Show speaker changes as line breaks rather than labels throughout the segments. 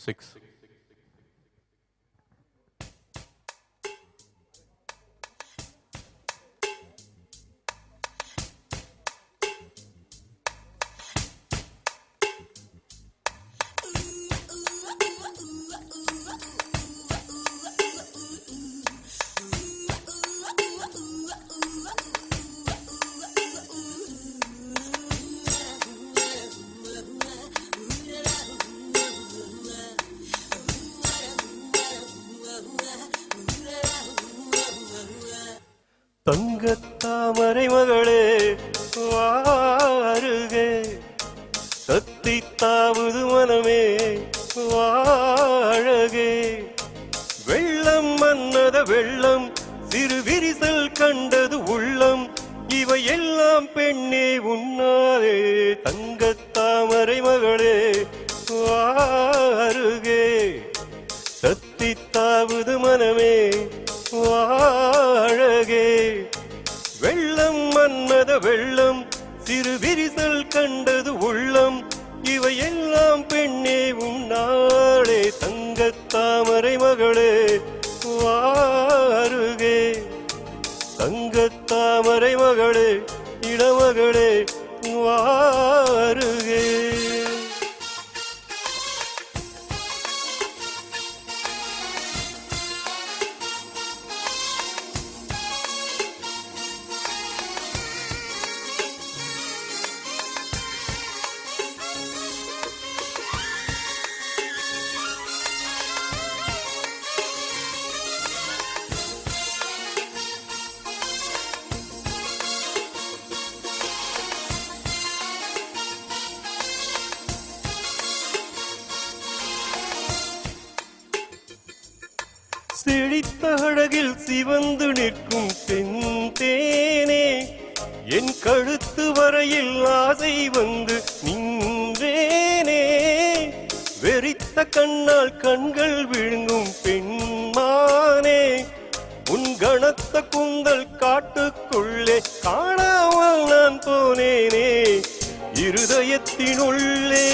6. தங்கத்தாமரை மகளே வாருகே, சத்தி தாவுது மனமே வாழகே. வெள்ளம் மன்னத வெள்ளம், சிறு விரிசல் கண்டது உள்ளம், இவை எல்லாம் பெண்ணே உன்னாலே. தங்கத்தாமரை மகளே வாருகே, சத்தி தாவுது மனமே வாழகே. வெள்ளம் மன்னத வெள்ளம், சிறு விரிசல் கண்டது உள்ளம், இவை எல்லாம் பெண்ணே உன்னாளே. தங்கத்தாமரை மகளே வாருகே, தங்கத்தாமரை மகளே இளமகளே வாருகே. செழித்த அழகில் சிவந்து நிற்கும் பெண் தேனே, என் கழுத்து வரையில் ஆசை வந்து நின்றேனே. வெறித்த கண்ணால் கண்கள் விழுங்கும் பெண்மானே, உன் கணத்த குந்தல் காட்டுக்குள்ளே காணாமல் நான் போனேனே. இருதயத்தினுள்ளே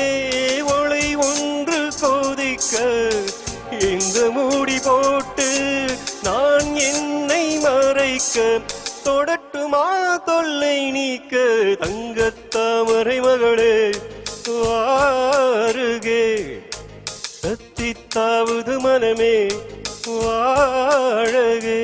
ஒளை ஒன்று கோதிக்க, இந்த மூடி போட்டு நான் என்னை மறைக்க, தொடட்டுமா தொல்லை நீக்க. தங்கத்தாமரை மகளே வாருகே, சத்தி தாவுது மனமே வாழகே.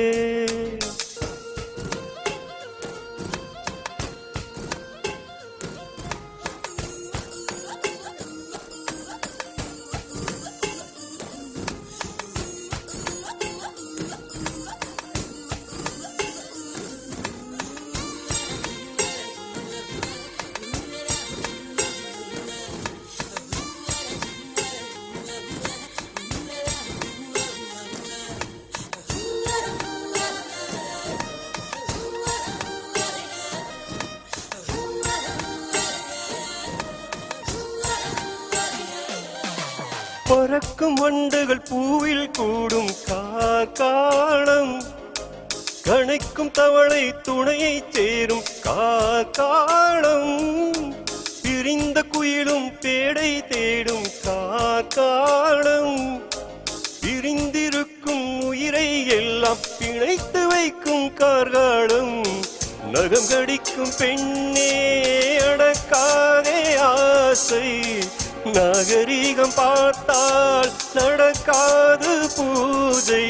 பறக்கும் வண்டுகள் பூவில் கூடும் காலம், கணைக்கும் தவளை துணையை சேரும் காலம், பிரிந்த குயிலும் பேடை தேடும் காலம், பிரிந்திருக்கும் உயிரை எல்லாம் பிணைத்து வைக்கும் கார்காலம். நகம் கடிக்கும் பெண்ணே அடக்காதே ஆசை, நாகரீகம் பார்த்தால் நடக்காது பூஜை,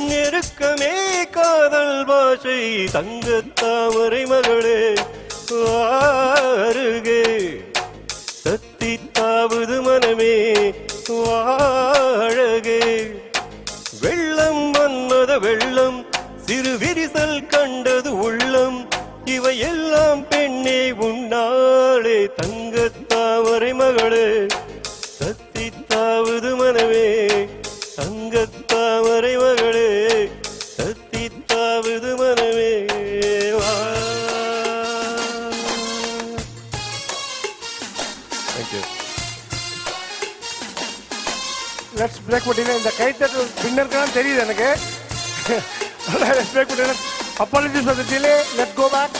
நெருக்கமே காதல் பாஷை. தங்கத்தாமரை மகளே வாருகே, சத்தி தாவுது மனமே வாழகே. வெள்ளம் மன்னத வெள்ளம், சிறு விரிசல் கண்டது உள்ளம், இவை எல்லாம் பெண்ணே உன்னாளே. தங்கத்தாமரை மகளே சத்தி தாவுது மனமே, தங்கத்தாமரை மகளே சத்தி தாவுது மனமே வா. Thank you.
லெட்ஸ் பிரேக் பண்ணினா இந்த கைத்தட்டு வின்னருக்குலாம் தெரியுது எனக்கு. லெட்ஸ் பிரேக் பண்ணினா. Apologies for the delay. Let's go back.